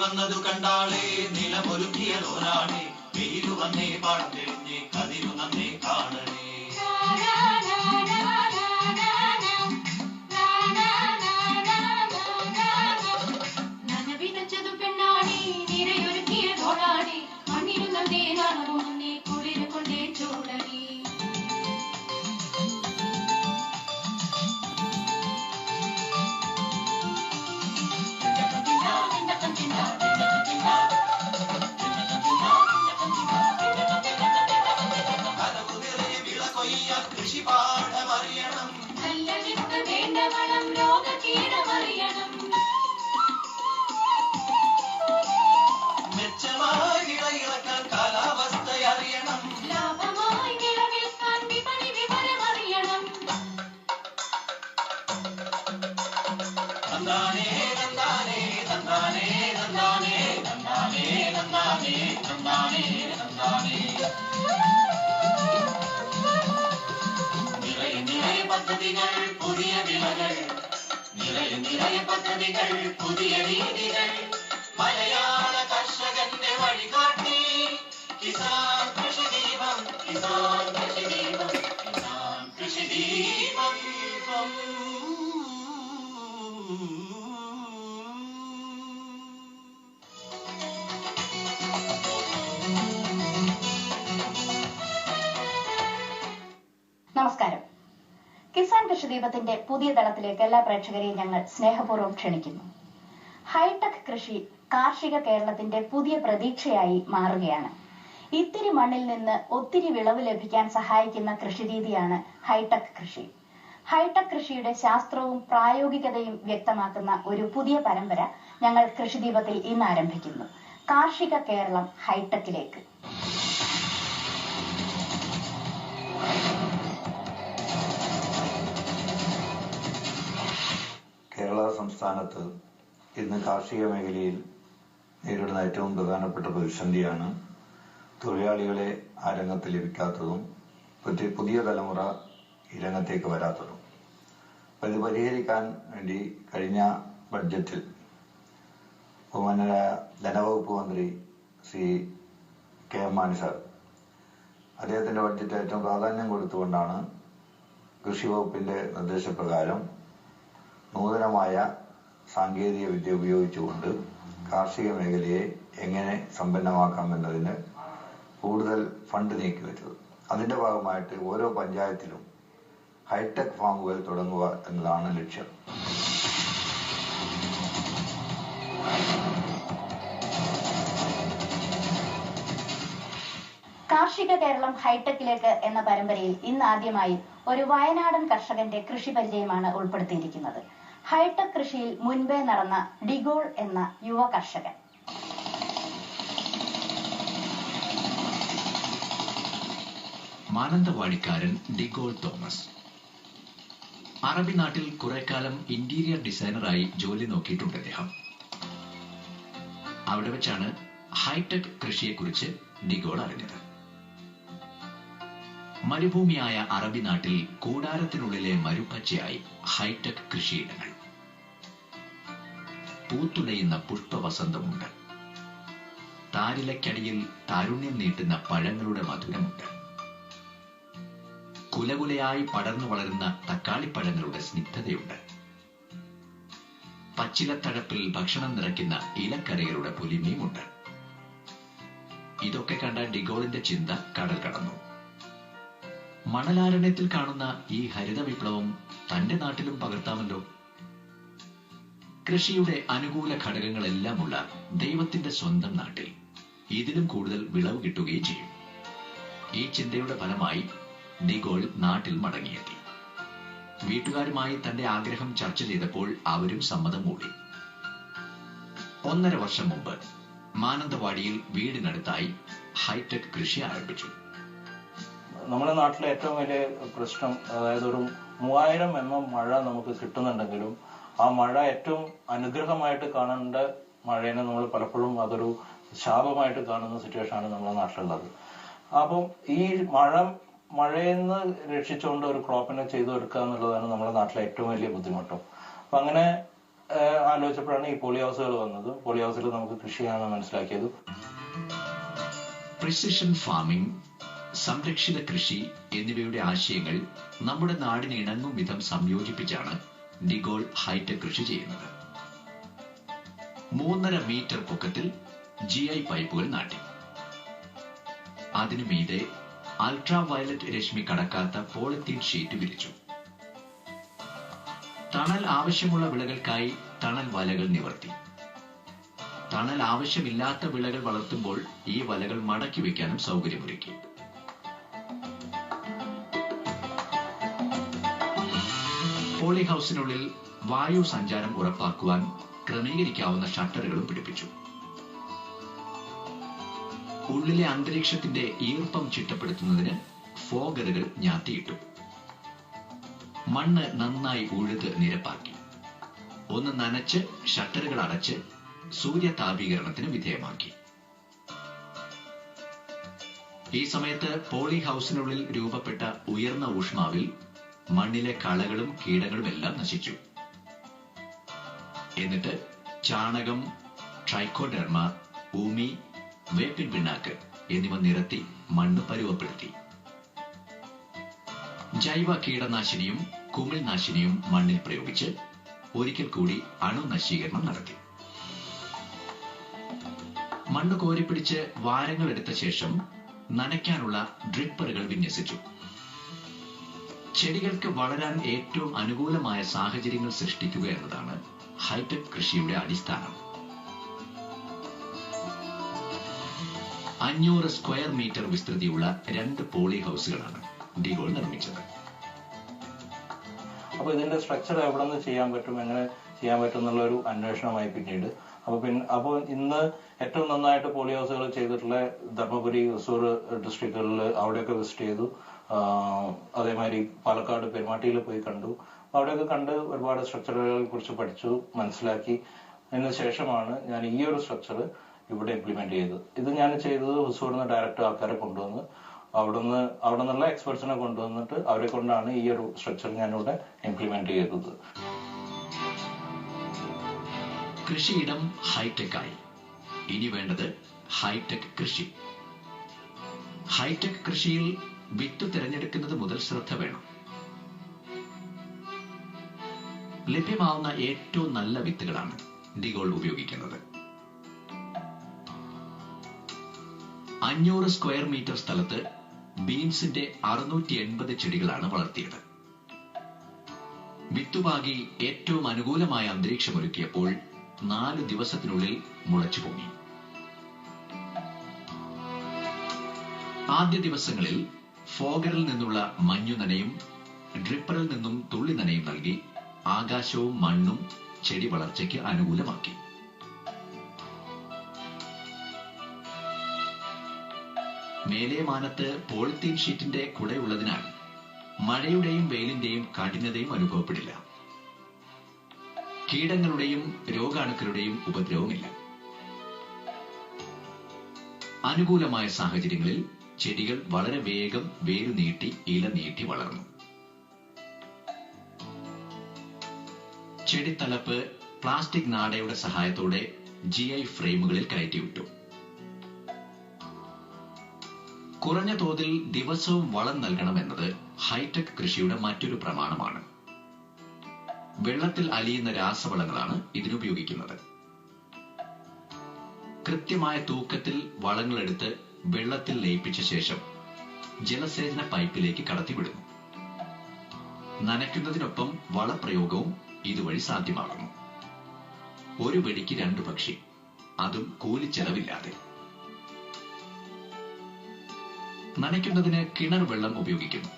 വന്നതു കണ്ടാളേ നിലമൊരുക്കിയതോരാണേ വെയിലു വന്നേ പാടം തെളിഞ്ഞേ കതിരു നന്നേ കാണണേ. നനവിതച്ചതു പെണ്ണാണേ നിരയൊരുക്കിയതോരാണേ മണ്ണിനു നന്നേ നനവുന്നേ കുളിരു കൊണ്ടേ ചൂടണേ. നല്ല വിത്ത് വേണ്ട വളം രോഗകീടമറിയണം. മെച്ചമായി ഇളയിറക്കാൻ കാലാവസ്ഥ അറിയണം. ലാഭമായി നിലനിൽക്കാൻ വിപണി വിവരമറിയണം. നന്ദാനേ നന്ദാനേ നന്ദാനേ നന്ദാനേ നന്ദാനേ നന്ദാനേ നന്ദാനേ നന്ദാനേ. നിറയെ പദ്ധതികൾ പുതിയ വിളകൾ നിറയെ പദ്ധതികൾ പുതിയ രീതികൾ മലയാള കർഷകന്റെ വഴികാട്ടി കിസാൻ കൃഷി ദീപം കിസാൻ കൃഷി ദീപം കിസാൻ കൃഷി ദീപം. നമസ്കാരം. കിസാൻ കൃഷിദീപത്തിന്റെ പുതിയ തലത്തിലേക്ക് എല്ലാ പ്രേക്ഷകരെയും ഞങ്ങൾ സ്നേഹപൂർവ്വം ക്ഷണിക്കുന്നു. ഹൈടെക് കൃഷി കാർഷിക കേരളത്തിന്റെ പുതിയ പ്രതീക്ഷയായി മാറുകയാണ്. ഇത്തിരി മണ്ണിൽ നിന്ന് ഒത്തിരി വിളവ് ലഭിക്കാൻ സഹായിക്കുന്ന കൃഷിരീതിയാണ് ഹൈടെക് കൃഷി. ഹൈടെക് കൃഷിയുടെ ശാസ്ത്രവും പ്രായോഗികതയും വ്യക്തമാക്കുന്ന ഒരു പുതിയ പരമ്പര ഞങ്ങൾ കൃഷിദീപത്തിൽ ഇന്ന് ആരംഭിക്കുന്നു. കാർഷിക കേരളം ഹൈടെക്കിലേക്ക്. കേരള സംസ്ഥാനത്ത് ഇന്ന് കാർഷിക മേഖലയിൽ നേരിടുന്ന ഏറ്റവും പ്രധാനപ്പെട്ട പ്രതിസന്ധിയാണ് തൊഴിലാളികളെ ആ രംഗത്ത് ലഭിക്കാത്തതും പുതിയ തലമുറ ഈ രംഗത്തേക്ക് വരാത്തതും. അപ്പോൾ ഇത് പരിഹരിക്കാൻ വേണ്ടി കഴിഞ്ഞ ബഡ്ജറ്റിൽ ബഹുമാന്യനായ ധനവകുപ്പ് മന്ത്രി Shri K M Mani sir അദ്ദേഹത്തിന്റെ ബഡ്ജറ്റ് ഏറ്റവും പ്രാധാന്യം കൊടുത്തുകൊണ്ടാണ് കൃഷി വകുപ്പിന്റെ നിർദ്ദേശപ്രകാരം നൂതനമായ സാങ്കേതിക വിദ്യ ഉപയോഗിച്ചുകൊണ്ട് കാർഷിക മേഖലയെ എങ്ങനെ സമ്പന്നമാക്കാമെന്നതിന് കൂടുതൽ ഫണ്ട് നീക്കിവെച്ചത്. അതിന്റെ ഭാഗമായിട്ട് ഓരോ പഞ്ചായത്തിലും ഹൈടെക് ഫാമുകൾ തുടങ്ങുക എന്നതാണ് ലക്ഷ്യം. കാർഷിക കേരളം ഹൈടെക്കിലേക്ക് എന്ന പരമ്പരയിൽ ഇന്ന് ആദ്യമായി ഒരു വയനാടൻ കർഷകന്റെ കൃഷി പരിചയമാണ് ഉൾപ്പെടുത്തിയിരിക്കുന്നത്. ഹൈടെക് കൃഷിയിൽ മുൻപേ നടന്ന ഡിഗോൾ എന്ന യുവ കർഷകൻ. മാനന്തവാടിക്കാരൻ ഡിഗോൾ തോമസ് അറബി നാട്ടിൽ കുറെക്കാലം ഇന്റീരിയർ ഡിസൈനറായി ജോലി നോക്കിയിട്ടുണ്ട് അദ്ദേഹം. അവിടെ വെച്ചാണ് ഹൈടെക് കൃഷിയെക്കുറിച്ച് ഡിഗോൾ അറിഞ്ഞത്. മരുഭൂമിയായ അറബി നാട്ടിൽ കൂടാരത്തിനുള്ളിലെ മരുപ്പച്ചയായി ഹൈടെക് കൃഷിയിടങ്ങൾ. പൂത്തുലയുന്ന പുഷ്പവസന്തമുണ്ട്. താരിലക്കടിയിൽ താരുണ്യം നീട്ടുന്ന പഴങ്ങളുടെ മധുരമുണ്ട്. കുലകുലയായി പടർന്നു വളരുന്ന തക്കാളിപ്പഴങ്ങളുടെ സ്നിഗ്ധതയുണ്ട്. പച്ചിലത്തഴപ്പിൽ ഭക്ഷണം നിറയ്ക്കുന്ന ഇലക്കറികളുടെ പൊലിമയുമുണ്ട്. ഇതൊക്കെ കണ്ട ഡിഗോളിന്റെ ചിന്ത കടൽ കടന്നു. മണലാരണ്യത്തിൽ കാണുന്ന ഈ ഹരിത വിപ്ലവം തന്റെ നാട്ടിലും പകർത്താമല്ലോ. കൃഷിയുടെ അനുകൂല ഘടകങ്ങളെല്ലാമുള്ള ദൈവത്തിന്റെ സ്വന്തം നാട്ടിൽ ഇതിലും കൂടുതൽ വിളവ് കിട്ടുകയും ചെയ്യും. ഈ ചിന്തയുടെ ഫലമായി ഡിഗോൾ നാട്ടിൽ മടങ്ങിയെത്തി. വീട്ടുകാരുമായി തന്റെ ആഗ്രഹം ചർച്ച ചെയ്തപ്പോൾ അവരും സമ്മതം മൂടി. 1.5 വർഷം മുമ്പ് മാനന്തവാടിയിൽ വീടിനടുത്തായി ഹൈടെക് കൃഷി ആരംഭിച്ചു. നമ്മുടെ നാട്ടിലെ ഏറ്റവും വലിയ പ്രശ്നം, അതായത് ഒരു 3000 mm മഴ നമുക്ക് കിട്ടുന്നുണ്ടെങ്കിലും ആ മഴ ഏറ്റവും അനുഗ്രഹമായിട്ട് കാണേണ്ട മഴേനെ നമ്മൾ പലപ്പോഴും അതൊരു ശാപമായിട്ട് കാണുന്ന സിറ്റുവേഷൻ ആണ് നമ്മുടെ നാട്ടിലുള്ളത്. അപ്പം ഈ മഴയെന്ന് രക്ഷിച്ചുകൊണ്ട് ഒരു ക്രോപ്പിനെ ചെയ്തു എടുക്കുക എന്നുള്ളതാണ് നമ്മുടെ നാട്ടിലെ ഏറ്റവും വലിയ ബുദ്ധിമുട്ടും. അപ്പൊ അങ്ങനെ ആലോചിച്ചപ്പോഴാണ് ഈ പോളി ഹൗസുകൾ വന്നത്. പോളി ഹൗസിൽ നമുക്ക് കൃഷി ചെയ്യാമെന്ന് മനസ്സിലാക്കിയത്. പ്രിസിഷൻ ഫാമിംഗ്, സംരക്ഷിത കൃഷി എന്നിവയുടെ ആശയങ്ങൾ നമ്മുടെ നാടിന് ഇണങ്ങും വിധം സംയോജിപ്പിച്ചാണ് ഡിഗോൾ ഹൈടെക് കൃഷി ചെയ്യുന്നത്. 3.5 മീറ്റർ പൊക്കത്തിൽ GI പൈപ്പുകൾ നാട്ടി. അതിനു മീതെ അൾട്രാ വയലറ്റ് രശ്മി കടക്കാത്ത പോളിത്തീൻ ഷീറ്റ് വിരിച്ചു. തണൽ ആവശ്യമുള്ള വിളകൾക്കായി തണൽ വലകൾ നിവർത്തി. തണൽ ആവശ്യമില്ലാത്ത വിളകൾ വളർത്തുമ്പോൾ ഈ വലകൾ മടക്കി വയ്ക്കാനും സൗകര്യമൊരുക്കി. പോളി ഹൌസിനുള്ളിൽ വായു സഞ്ചാരം ഉറപ്പാക്കുവാൻ ക്രമീകരിക്കാവുന്ന ഷട്ടറുകളും പിടിപ്പിച്ചു. ഉള്ളിലെ അന്തരീക്ഷത്തിന്റെ ഈർപ്പം ചിട്ടപ്പെടുത്തുന്നതിന് ഫോഗറുകൾ ഞാത്തിയിട്ടു. മണ്ണ് നന്നായി ഉഴുത് നിരപ്പാക്കി. ഒന്ന് നനച്ച് ഷട്ടറുകൾ അടച്ച് സൂര്യതാപീകരണത്തിന് വിധേയമാക്കി. ഈ സമയത്ത് പോളി ഹൌസിനുള്ളിൽ രൂപപ്പെട്ട ഉയർന്ന ഊഷ്മാവിൽ മണ്ണിലെ കളകളും കീടങ്ങളും എല്ലാം നശിച്ചു. എന്നിട്ട് ചാണകം, ട്രൈക്കോഡെർമ, ഊമി, വേപ്പിൻ പിണ്ണാക്ക് എന്നിവ നിരത്തി മണ്ണ് പരുവപ്പെടുത്തി. ജൈവ കീടനാശിനിയും കുമിൾനാശിനിയും മണ്ണിൽ പ്രയോഗിച്ച് ഒരിക്കൽ കൂടി അണുനശീകരണം നടത്തി. മണ്ണ് കോരിപ്പിടിച്ച് വാരങ്ങളെടുത്ത ശേഷം നനയ്ക്കാനുള്ള ഡ്രിപ്പറുകൾ വിന്യസിച്ചു. ചെടികൾക്ക് വളരാൻ ഏറ്റവും അനുകൂലമായ സാഹചര്യങ്ങൾ സൃഷ്ടിക്കുക എന്നതാണ് ഹൈടെക് കൃഷിയുടെ അടിസ്ഥാനം. 500 സ്ക്വയർ മീറ്റർ വിസ്തൃതിയുള്ള 2 പോളി ഹൌസുകളാണ് ഡിഗോൾ നിർമ്മിച്ചത്. അപ്പൊ ഇതിന്റെ സ്ട്രക്ചർ എവിടെ നിന്ന് ചെയ്യാൻ പറ്റും, എങ്ങനെ ചെയ്യാൻ പറ്റും എന്നുള്ള ഒരു അന്വേഷണമായി പിന്നീട്. അപ്പോൾ ഇന്ന് ഏറ്റവും നന്നായിട്ട് പോളി ഹൗസുകൾ ചെയ്തിട്ടുള്ള ധർമ്മപുരി, ഹൊസൂർ ഡിസ്ട്രിക്റ്റുകളിൽ അവിടെയൊക്കെ വിസിറ്റ് ചെയ്തു. അതേമാതിരി പാലക്കാട് പെരുമാട്ടിയിൽ പോയി കണ്ടു. അവിടെയൊക്കെ കണ്ട് ഒരുപാട് സ്ട്രക്ചറുകളെ കുറിച്ച് പഠിച്ചു, മനസ്സിലാക്കി. അതിന് ശേഷമാണ് ഞാൻ ഈ ഒരു സ്ട്രക്ചർ ഇവിടെ ഇംപ്ലിമെന്റ് ചെയ്തത്. ഇത് ഞാൻ ചെയ്തത് ഹൊസൂറിന് ഡയറക്റ്റ് ആൾക്കാരെ കൊണ്ടുവന്ന് അവിടെ നിന്നുള്ള എക്സ്പെർട്സിനെ കൊണ്ടുവന്നിട്ട് അവരെ കൊണ്ടാണ് ഈ ഒരു സ്ട്രക്ചർ ഞാനിവിടെ ഇംപ്ലിമെന്റ് ചെയ്തത്. കൃഷിയിടം ഹൈടെക് ആയി. ഇനി വേണ്ടത് ഹൈടെക് കൃഷി. ഹൈടെക് കൃഷിയിൽ വിത്ത് തിരഞ്ഞെടുക്കുന്നത് മുതൽ ശ്രദ്ധ വേണം. ലഭ്യമാവുന്ന ഏറ്റവും നല്ല വിത്തുകളാണ് ഡിഗോൾ ഉപയോഗിക്കുന്നത്. 500 സ്ക്വയർ മീറ്റർ സ്ഥലത്ത് ബീൻസിന്റെ 680 ചെടികളാണ് വളർത്തിയത്. വിത്തുപാകി ഏറ്റവും അനുകൂലമായ അന്തരീക്ഷമൊരുക്കിയപ്പോൾ 4 ദിവസത്തിനുള്ളിൽ മുളച്ചു പൊങ്ങി. ആദ്യ ദിവസങ്ങളിൽ ഫോഗറിൽ നിന്നുള്ള മഞ്ഞുനനയും ഡ്രിപ്പറിൽ നിന്നും തുള്ളി നനയും നൽകി ആകാശവും മണ്ണും ചെടി വളർച്ചയ്ക്ക് അനുകൂലമാക്കി. മേലെ മാനത്ത് പോളിത്തീൻ ഷീറ്റിന്റെ കുടയുള്ളതിനാൽ മഴയുടെയും വെയിലിന്റെയും കഠിനതയും അനുഭവപ്പെടില്ല. കീടങ്ങളുടെയും രോഗാണുക്കളുടെയും ഉപദ്രവമില്ല. അനുകൂലമായ സാഹചര്യങ്ങളിൽ ചെടികൾ വളരെ വേഗം വേരു നീട്ടി ഇല നീട്ടി വളർന്നു. ചെടിത്തലപ്പ് പ്ലാസ്റ്റിക് നാടയുടെ സഹായത്തോടെ GI ഫ്രെയിമുകളിൽ കയറ്റിവിട്ടു. കുറഞ്ഞ തോതിൽ ദിവസവും വളം നൽകണമെന്നത് ഹൈടെക് കൃഷിയുടെ മറ്റൊരു പ്രമാണമാണ്. വെള്ളത്തിൽ അലിയുന്ന രാസവളങ്ങളാണ് ഇതിനുപയോഗിക്കുന്നത്. കൃത്യമായ തൂക്കത്തിൽ വളങ്ങളെടുത്ത് വെള്ളത്തിൽ ലയിപ്പിച്ച ശേഷം ജലസേചന പൈപ്പിലേക്ക് കടത്തിവിടുന്നു. നനയ്ക്കുന്നതിനൊപ്പം വളപ്രയോഗവും ഇതുവഴി സാധ്യമാകുന്നു. ഒരു വെടിക്ക് 2 പക്ഷി, അതും കൂലിച്ചെലവില്ലാതെ. നനയ്ക്കുന്നതിന് കിണർ വെള്ളം ഉപയോഗിക്കുന്നു.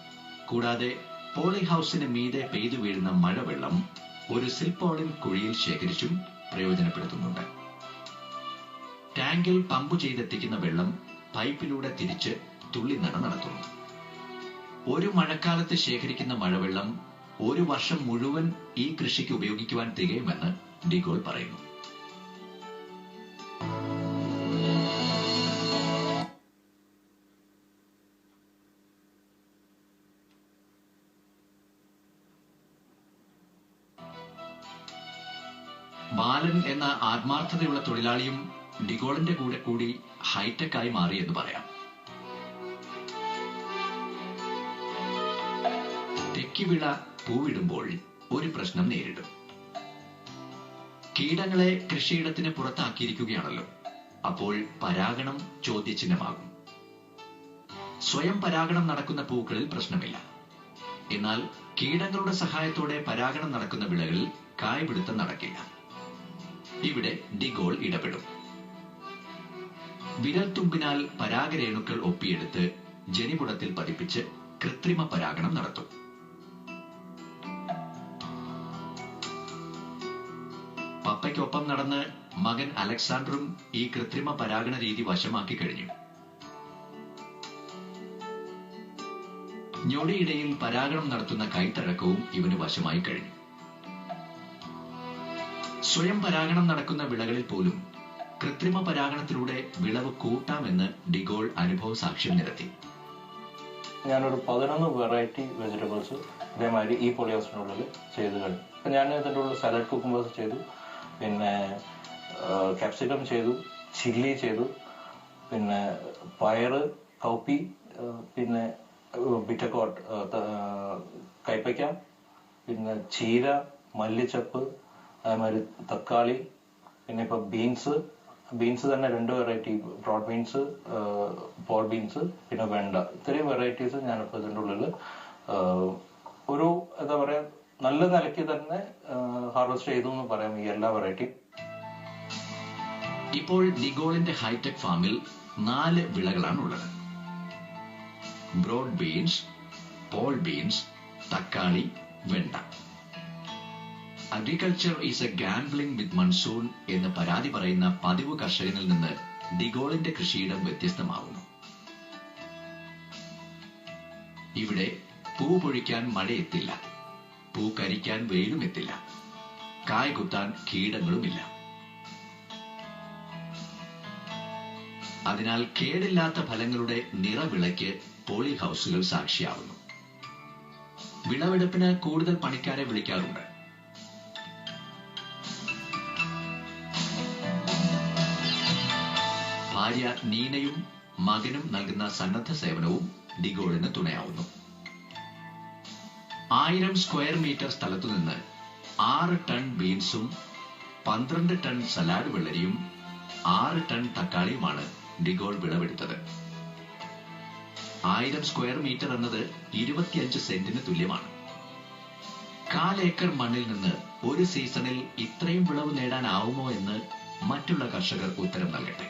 കൂടാതെ പോളി ഹൌസിന് മീതെ പെയ്തു വീഴുന്ന മഴവെള്ളം ഒരു സിൽപോളിൻ കുഴിയിൽ ശേഖരിച്ചും പ്രയോജനപ്പെടുത്തുന്നുണ്ട്. ടാങ്കിൽ പമ്പ് ചെയ്തെത്തിക്കുന്ന വെള്ളം പൈപ്പിലൂടെ തിരിച്ച് തുള്ളിനന നടത്തുന്നു. ഒരു മഴക്കാലത്ത് ശേഖരിക്കുന്ന മഴവെള്ളം ഒരു വർഷം മുഴുവൻ ഈ കൃഷിക്ക് ഉപയോഗിക്കുവാൻ തികയുമെന്ന് ഡിഗോൾ പറയുന്നു. ആലൻ എന്ന ആത്മാർത്ഥതയുള്ള തൊഴിലാളിയും ഡിഗോളിന്റെ കൂടെ കൂടി ഹൈടെക് ആയി മാറി എന്ന് പറയാം. തെക്കിവിള പൂവിടുമ്പോൾ ഒരു പ്രശ്നം നേരിടും. കീടങ്ങളെ കൃഷിയിടത്തിന് പുറത്താക്കിയിരിക്കുകയാണല്ലോ. അപ്പോൾ പരാഗണം ചോദ്യചിഹ്നമാകും. സ്വയം പരാഗണം നടക്കുന്ന പൂക്കളിൽ പ്രശ്നമില്ല. എന്നാൽ കീടങ്ങളുടെ സഹായത്തോടെ പരാഗണം നടക്കുന്ന വിളകളിൽ കായ്പിടുത്തം നടക്കില്ല. ഇവിടെ ഡിഗോൾ ഇടപെടും. വിരൽത്തുമ്പിനാൽ പരാഗരേണുക്കൾ ഒപ്പിയെടുത്ത് ജനിപുടത്തിൽ പതിപ്പിച്ച് കൃത്രിമ പരാഗണം നടത്തും. പപ്പയ്ക്കൊപ്പം നടന്ന് മകൻ അലക്സാണ്ടറും ഈ കൃത്രിമ പരാഗണ രീതി വശമാക്കി കഴിഞ്ഞു. ഞൊടിയിടയിൽ പരാഗണം നടത്തുന്ന കൈത്തഴക്കവും ഇവന് വശമായി കഴിഞ്ഞു. സ്വയം പരാഗണം നടക്കുന്ന വിളകളിൽ പോലും കൃത്രിമ പരാഗണത്തിലൂടെ വിളവ് കൂട്ടാമെന്ന് ഡിഗോൾ അനുഭവ സാക്ഷ്യം നിരത്തി. ഞാനൊരു 11 വെറൈറ്റി വെജിറ്റബിൾസ് ഇതേമാതിരി ഈ പോളിഹൗസിനുള്ളിൽ ചെയ്ത് കഴിഞ്ഞു. അപ്പം ഞാൻ ഇതിൻ്റെ ഉള്ളിൽ സാലഡ് കുക്കുംബേഴ്സ് ചെയ്തു, പിന്നെ ക്യാപ്സിക്കം ചെയ്തു, ചില്ലി ചെയ്തു, പിന്നെ പയറ്, കൗപ്പി, പിന്നെ ബിറ്റക്കോട്ട്, കൈപ്പയ്ക്ക, പിന്നെ ചീര, മല്ലിച്ചപ്പ്, അതേമാതിരി തക്കാളി, പിന്നെ ഇപ്പൊ ബീൻസ് തന്നെ 2 variety, broad beans, pole beans, പിന്നെ വെണ്ട. ഇത്രയും വെറൈറ്റീസ് ഞാനിപ്പോൾ ഇതിൻ്റെ ഉള്ളിൽ ഒരു എന്താ പറയാ നല്ല നിലയ്ക്ക് തന്നെ ഹാർവെസ്റ്റ് ചെയ്തു എന്ന് പറയാം ഈ എല്ലാ വെറൈറ്റിയും. ഇപ്പോൾ ഡിഗോളിന്റെ ഹൈടെക് ഫാമിൽ 4 വിളകളാണുള്ളത്. ബ്രോഡ് ബീൻസ്, പോൾ ബീൻസ്, തക്കാളി, വെണ്ട. Agriculture is A gambling with monsoon എന്ന് പരാതി പറയുന്ന പതിവ് കർഷകനിൽ നിന്ന് ഡിഗോളിന്റെ കൃഷിയിടം വ്യത്യസ്തമാവുന്നു. ഇവിടെ പൂ പൊഴിക്കാൻ മഴയെത്തില്ല, പൂ കരിക്കാൻ വെയിലും എത്തില്ല, കായ് കുത്താൻ കീടങ്ങളുമില്ല. അതിനാൽ കേടില്ലാത്ത ഫലങ്ങളുടെ നിറവിളയ്ക്ക് പോളി ഹൗസുകൾ സാക്ഷിയാവുന്നു. വിളവെടുപ്പിന് കൂടുതൽ പണിക്കാരെ വിളിക്കാറുണ്ട്. ഭാര്യ നീനയും മകനും നൽകുന്ന സന്നദ്ധ സേവനവും ഡിഗോളിന് തുണയാവുന്നു. 1000 സ്ക്വയർ മീറ്റർ സ്ഥലത്തുനിന്ന് 6 ടൺ ബീൻസും 12 ടൺ സലാഡ് വെള്ളരിയും 6 ടൺ തക്കാളിയുമാണ് ഡിഗോൾ വിളവെടുത്തത്. 1000 സ്ക്വയർ മീറ്റർ എന്നത് 25 സെന്റിന് തുല്യമാണ്. 1/4 ഏക്കർ മണ്ണിൽ നിന്ന് ഒരു സീസണിൽ ഇത്രയും വിളവ് നേടാനാവുമോ എന്ന് മറ്റുള്ള കർഷകർ ഉത്തരം നൽകട്ടെ.